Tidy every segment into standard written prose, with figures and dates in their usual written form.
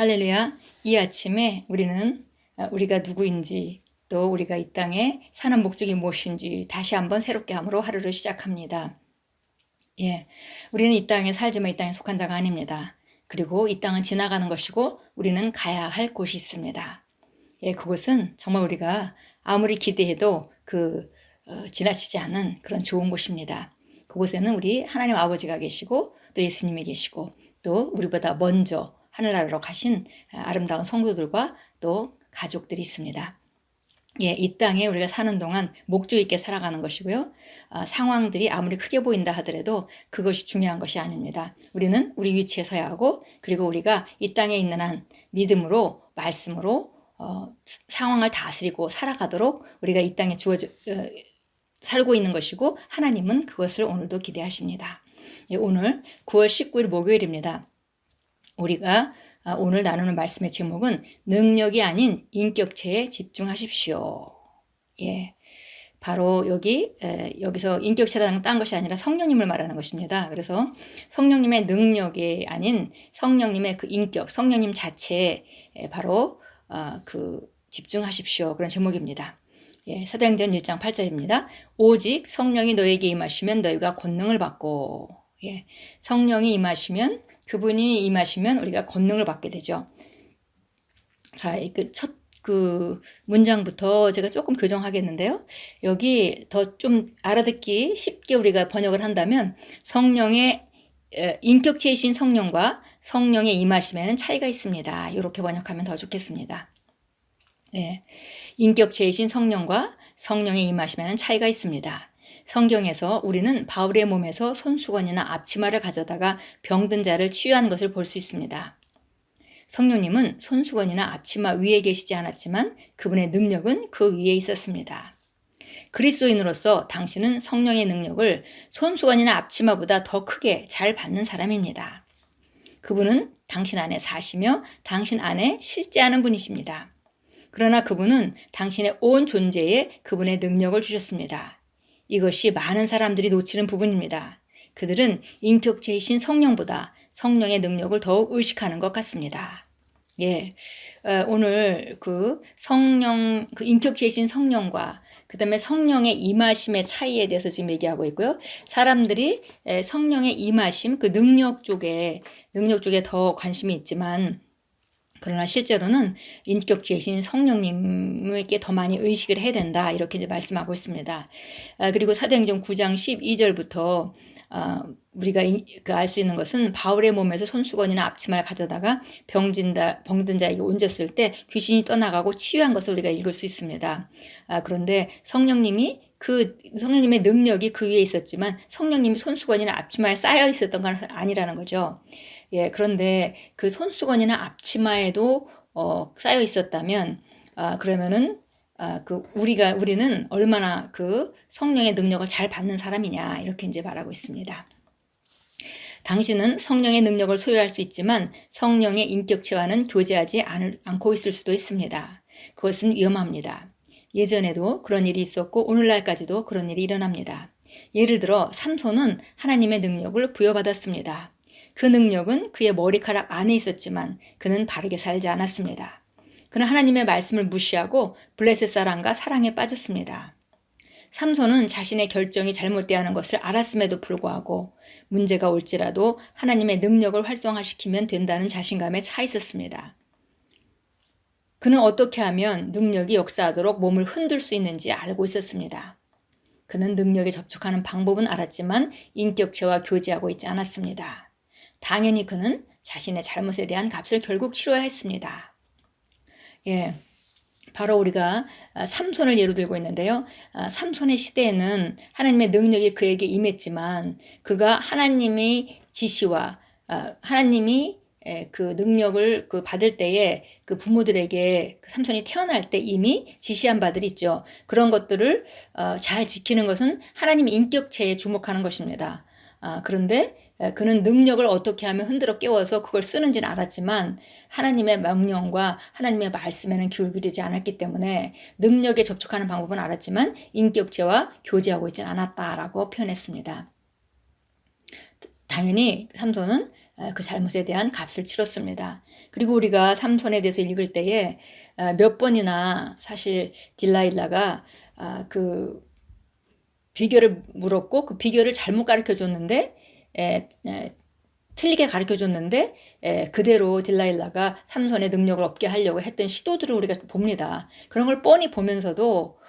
할렐루야. 이 아침에 우리는 우리가 누구인지 또 우리가 이 땅에 사는 목적이 무엇인지 다시 한번 새롭게 함으로 하루를 시작합니다. 예, 우리는 이 땅에 살지만 이 땅에 속한 자가 아닙니다. 그리고 이 땅은 지나가는 것이고 우리는 가야 할 곳이 있습니다. 예, 그곳은 정말 우리가 아무리 기대해도 지나치지 않은 그런 좋은 곳입니다. 그곳에는 우리 하나님 아버지가 계시고 또 예수님이 계시고 또 우리보다 먼저 하늘나라로 가신 아름다운 성도들과 또 가족들이 있습니다. 예, 이 땅에 우리가 사는 동안 목적 있게 살아가는 것이고요. 상황들이 아무리 크게 보인다 하더라도 그것이 중요한 것이 아닙니다. 우리는 우리 위치에 서야 하고 그리고 우리가 이 땅에 있는 한 믿음으로 말씀으로 상황을 다스리고 살아가도록 우리가 이 땅에 살고 있는 것이고 하나님은 그것을 오늘도 기대하십니다. 예, 오늘 9월 19일 목요일입니다. 우리가 오늘 나누는 말씀의 제목은 능력이 아닌 인격체에 집중하십시오. 예, 바로 여기서 인격체라는 딴 것이 아니라 성령님을 말하는 것입니다. 그래서 성령님의 능력이 아닌 성령님의 그 인격, 성령님 자체에 바로 집중하십시오. 그런 제목입니다. 예, 사도행전 1장 8절입니다. 오직 성령이 너에게 임하시면 너희가 권능을 받고, 예, 성령이 임하시면 그분이 임하시면 우리가 권능을 받게 되죠. 자, 첫 문장부터 제가 조금 교정하겠는데요. 여기 더 좀 알아듣기 쉽게 우리가 번역을 한다면 성령의 인격체이신 성령과 성령의 임하심에는 차이가 있습니다. 이렇게 번역하면 더 좋겠습니다. 네, 인격체이신 성령과 성령의 임하심에는 차이가 있습니다. 성경에서 우리는 바울의 몸에서 손수건이나 앞치마를 가져다가 병든 자를 치유하는 것을 볼 수 있습니다. 성령님은 손수건이나 앞치마 위에 계시지 않았지만 그분의 능력은 그 위에 있었습니다. 그리스도인으로서 당신은 성령의 능력을 손수건이나 앞치마보다 더 크게 잘 받는 사람입니다. 그분은 당신 안에 사시며 당신 안에 실제하는 분이십니다. 그러나 그분은 당신의 온 존재에 그분의 능력을 주셨습니다. 이것이 많은 사람들이 놓치는 부분입니다. 그들은 인격체이신 성령보다 성령의 능력을 더욱 의식하는 것 같습니다. 예, 오늘 인격체이신 성령과 그 다음에 성령의 임하심의 차이에 대해서 지금 얘기하고 있고요. 사람들이 성령의 임하심, 능력 쪽에 더 관심이 있지만 그러나 실제로는 인격체이신 성령님에게 더 많이 의식을 해야 된다. 이렇게 이제 말씀하고 있습니다. 그리고 사도행전 9장 12절부터 우리가 알 수 있는 것은 바울의 몸에서 손수건이나 앞치마를 가져다가 병든 자에게 얹었을 때 귀신이 떠나가고 치유한 것을 우리가 읽을 수 있습니다. 그런데 성령님의 능력이 그 위에 있었지만 성령님이 손수건이나 앞치마에 쌓여 있었던 건 아니라는 거죠. 예, 그런데 그 손수건이나 앞치마에도 쌓여 있었다면 그러면은 우리는 얼마나 성령의 능력을 잘 받는 사람이냐 이렇게 이제 말하고 있습니다. 당신은 성령의 능력을 소유할 수 있지만 성령의 인격체와는 교제하지 않고 있을 수도 있습니다. 그것은 위험합니다. 예전에도 그런 일이 있었고 오늘날까지도 그런 일이 일어납니다. 예를 들어 삼손은 하나님의 능력을 부여받았습니다. 그 능력은 그의 머리카락 안에 있었지만 그는 바르게 살지 않았습니다. 그는 하나님의 말씀을 무시하고 블레셋 사람과 사랑에 빠졌습니다. 삼손은 자신의 결정이 잘못되어야하는 것을 알았음에도 불구하고 문제가 올지라도 하나님의 능력을 활성화시키면 된다는 자신감에 차 있었습니다. 그는 어떻게 하면 능력이 역사하도록 몸을 흔들 수 있는지 알고 있었습니다. 그는 능력에 접촉하는 방법은 알았지만 인격체와 교제하고 있지 않았습니다. 당연히 그는 자신의 잘못에 대한 값을 결국 치러야 했습니다. 예, 바로 우리가 삼손을 예로 들고 있는데요. 삼손의 시대에는 하나님의 능력이 그에게 임했지만 그가 하나님의 지시와 하나님이 그 능력을 받을 때에 그 부모들에게 삼손이 태어날 때 이미 지시한 바들이 있죠. 그런 것들을 잘 지키는 것은 하나님의 인격체에 주목하는 것입니다. 그런데 그는 능력을 어떻게 하면 흔들어 깨워서 그걸 쓰는지는 알았지만 하나님의 명령과 하나님의 말씀에는 기울이지 않았기 때문에 능력에 접촉하는 방법은 알았지만 인격체와 교제하고 있지는 않았다라고 표현했습니다. 당연히 삼손은 그 잘못에 대한 값을 치렀습니다. 그리고 우리가 삼손에 대해서 읽을 때에 몇 번이나 사실 딜라일라가 그 비결을 물었고 그 비결을 잘못 가르쳐 줬는데 틀리게 가르쳐 줬는데 그대로 딜라일라가 삼손의 능력을 없게 하려고 했던 시도들을 우리가 봅니다. 그런 걸 뻔히 보면서도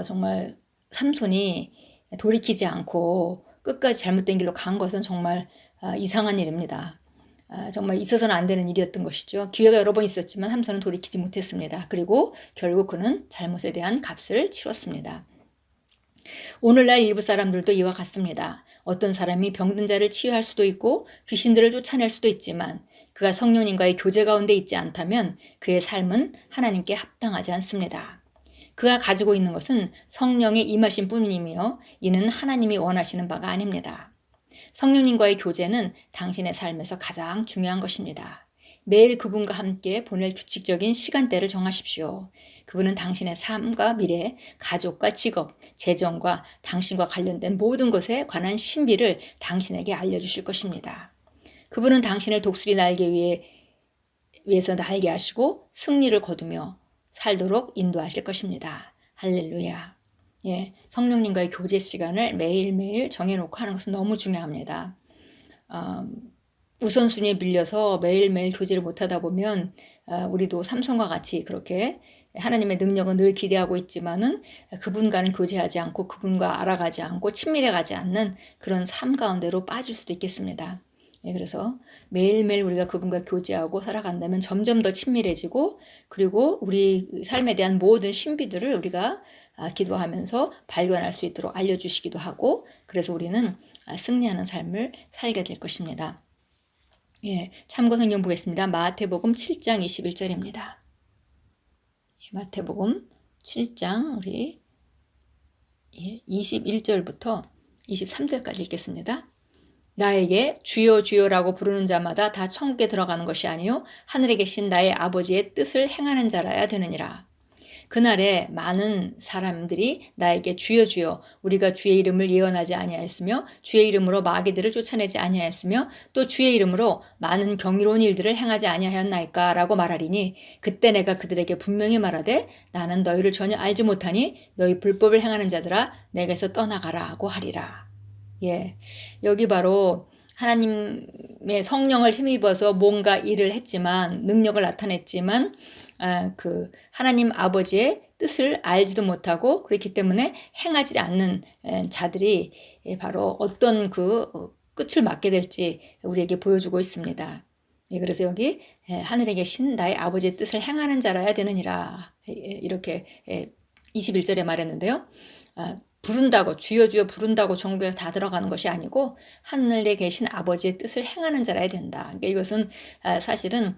정말 삼손이 돌이키지 않고 끝까지 잘못된 길로 간 것은 정말 이상한 일입니다. 정말 있어서는 안 되는 일이었던 것이죠. 기회가 여러 번 있었지만 삼손은 돌이키지 못했습니다. 그리고 결국 그는 잘못에 대한 값을 치렀습니다. 오늘날 일부 사람들도 이와 같습니다. 어떤 사람이 병든 자를 치유할 수도 있고 귀신들을 쫓아낼 수도 있지만 그가 성령님과의 교제 가운데 있지 않다면 그의 삶은 하나님께 합당하지 않습니다. 그가 가지고 있는 것은 성령의 임하신 뿐이며 이는 하나님이 원하시는 바가 아닙니다. 성령님과의 교제는 당신의 삶에서 가장 중요한 것입니다. 매일 그분과 함께 보낼 규칙적인 시간대를 정하십시오. 그분은 당신의 삶과 미래, 가족과 직업, 재정과 당신과 관련된 모든 것에 관한 신비를 당신에게 알려주실 것입니다. 그분은 당신을 독수리 날개 위에서 날게 하시고 승리를 거두며 살도록 인도하실 것입니다. 할렐루야. 예, 성령님과의 교제 시간을 매일매일 정해놓고 하는 것은 너무 중요합니다. 우선순위에 밀려서 매일매일 교제를 못하다 보면 우리도 삼손과 같이 그렇게 하나님의 능력은 늘 기대하고 있지만은 그분과는 교제하지 않고 그분과 알아가지 않고 친밀해가지 않는 그런 삶 가운데로 빠질 수도 있겠습니다. 예, 그래서 매일매일 우리가 그분과 교제하고 살아간다면 점점 더 친밀해지고 그리고 우리 삶에 대한 모든 신비들을 우리가 기도하면서 발견할 수 있도록 알려주시기도 하고 그래서 우리는 승리하는 삶을 살게 될 것입니다. 예, 참고 성경 보겠습니다. 마태복음 7장 21절입니다. 마태복음 7장 우리 21절부터 23절까지 읽겠습니다. 나에게 주여 주여라고 부르는 자마다 다 천국에 들어가는 것이 아니요 하늘에 계신 나의 아버지의 뜻을 행하는 자라야 되느니라. 그날에 많은 사람들이 나에게 주여 주여 우리가 주의 이름을 예언하지 아니하였으며 주의 이름으로 마귀들을 쫓아내지 아니하였으며 또 주의 이름으로 많은 경이로운 일들을 행하지 아니하였나이까 라고 말하리니 그때 내가 그들에게 분명히 말하되 나는 너희를 전혀 알지 못하니 너희 불법을 행하는 자들아 내게서 떠나가라 하고 하리라. 예, 여기 바로 하나님의 성령을 힘입어서 뭔가 일을 했지만 능력을 나타냈지만 그 하나님 아버지의 뜻을 알지도 못하고 그렇기 때문에 행하지 않는 자들이 바로 어떤 그 끝을 맞게 될지 우리에게 보여주고 있습니다. 예, 그래서 여기 하늘에 계신 나의 아버지의 뜻을 행하는 자라야 되느니라 이렇게 21절에 말했는데요. 부른다고 주여 주여 부른다고 전국에 다 들어가는 것이 아니고 하늘에 계신 아버지의 뜻을 행하는 자라야 된다. 그러니까 이것은 사실은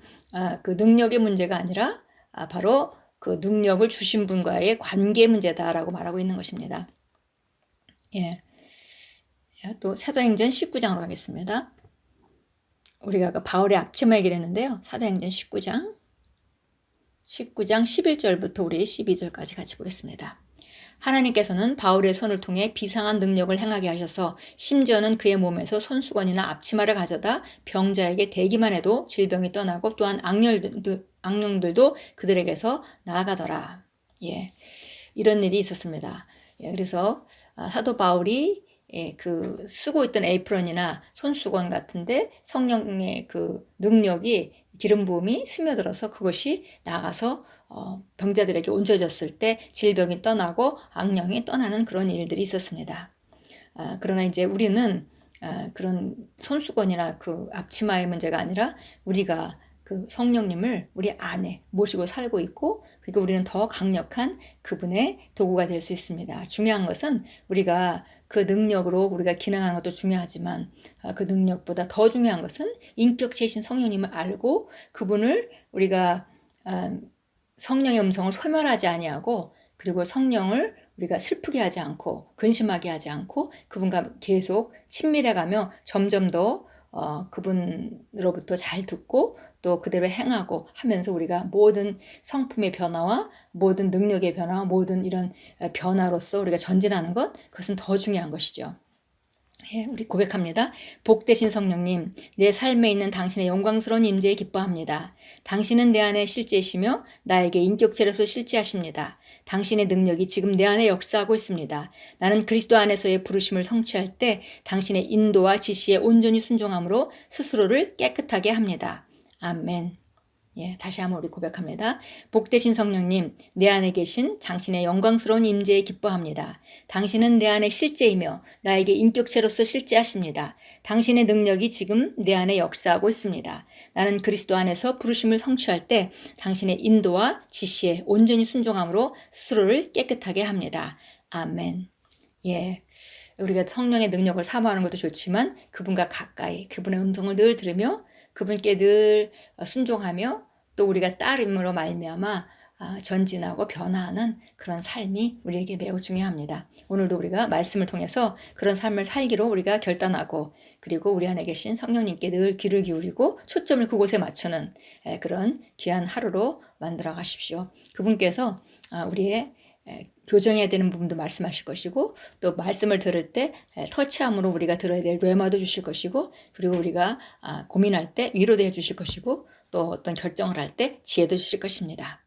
그 능력의 문제가 아니라 바로 그 능력을 주신 분과의 관계 문제다라고 말하고 있는 것입니다. 예. 또 사도행전 19장으로 가겠습니다. 우리가 아까 바울의 앞치마 얘기를 했는데요. 사도행전 19장 11절부터 우리 12절까지 같이 보겠습니다. 하나님께서는 바울의 손을 통해 비상한 능력을 행하게 하셔서 심지어는 그의 몸에서 손수건이나 앞치마를 가져다 병자에게 대기만 해도 질병이 떠나고 또한 악령들도 그들에게서 나아가더라. 예, 이런 일이 있었습니다. 예, 그래서 사도 바울이 그 쓰고 있던 에이프런이나 손수건 같은데 성령의 그 능력이 기름 부음이 스며들어서 그것이 나가서 병자들에게 얹어졌을 때 질병이 떠나고 악령이 떠나는 그런 일들이 있었습니다. 그러나 이제 우리는 그런 손수건이나 그 앞치마의 문제가 아니라 우리가 그 성령님을 우리 안에 모시고 살고 있고 그러니까 우리는 더 강력한 그분의 도구가 될 수 있습니다. 중요한 것은 우리가 그 능력으로 우리가 기능하는 것도 중요하지만 그 능력보다 더 중요한 것은 인격체이신 성령님을 알고 그분을 우리가 성령의 음성을 소멸하지 아니하고 그리고 성령을 우리가 슬프게 하지 않고 근심하게 하지 않고 그분과 계속 친밀해가며 점점 더 그분으로부터 잘 듣고 또 그대로 행하고 하면서 우리가 모든 성품의 변화와 모든 능력의 변화와 모든 이런 변화로서 우리가 전진하는 것 그것은 더 중요한 것이죠. 예, 우리 고백합니다. 복되신 성령님, 내 삶에 있는 당신의 영광스러운 임재에 기뻐합니다. 당신은 내 안에 실제이시며 나에게 인격체로서 실제하십니다. 당신의 능력이 지금 내 안에 역사하고 있습니다. 나는 그리스도 안에서의 부르심을 성취할 때 당신의 인도와 지시에 온전히 순종함으로 스스로를 깨끗하게 합니다. 아멘. 예, 다시 한번 우리 고백합니다. 복되신 성령님, 내 안에 계신 당신의 영광스러운 임재에 기뻐합니다. 당신은 내 안에 실제이며 나에게 인격체로서 실제하십니다. 당신의 능력이 지금 내 안에 역사하고 있습니다. 나는 그리스도 안에서 부르심을 성취할 때 당신의 인도와 지시에 온전히 순종함으로 스스로를 깨끗하게 합니다. 아멘. 예. 우리가 성령의 능력을 사모하는 것도 좋지만 그분과 가까이 그분의 음성을 늘 들으며 그분께 늘 순종하며 또 우리가 따름으로 말미암아 전진하고 변화하는 그런 삶이 우리에게 매우 중요합니다. 오늘도 우리가 말씀을 통해서 그런 삶을 살기로 우리가 결단하고 그리고 우리 안에 계신 성령님께 늘 귀를 기울이고 초점을 그곳에 맞추는 그런 귀한 하루로 만들어 가십시오. 그분께서 우리의 교정해야 되는 부분도 말씀하실 것이고 또 말씀을 들을 때 터치함으로 우리가 들어야 될 뇌마도 주실 것이고 그리고 우리가 고민할 때 위로도 해주실 것이고 또 어떤 결정을 할 때 지혜도 주실 것입니다.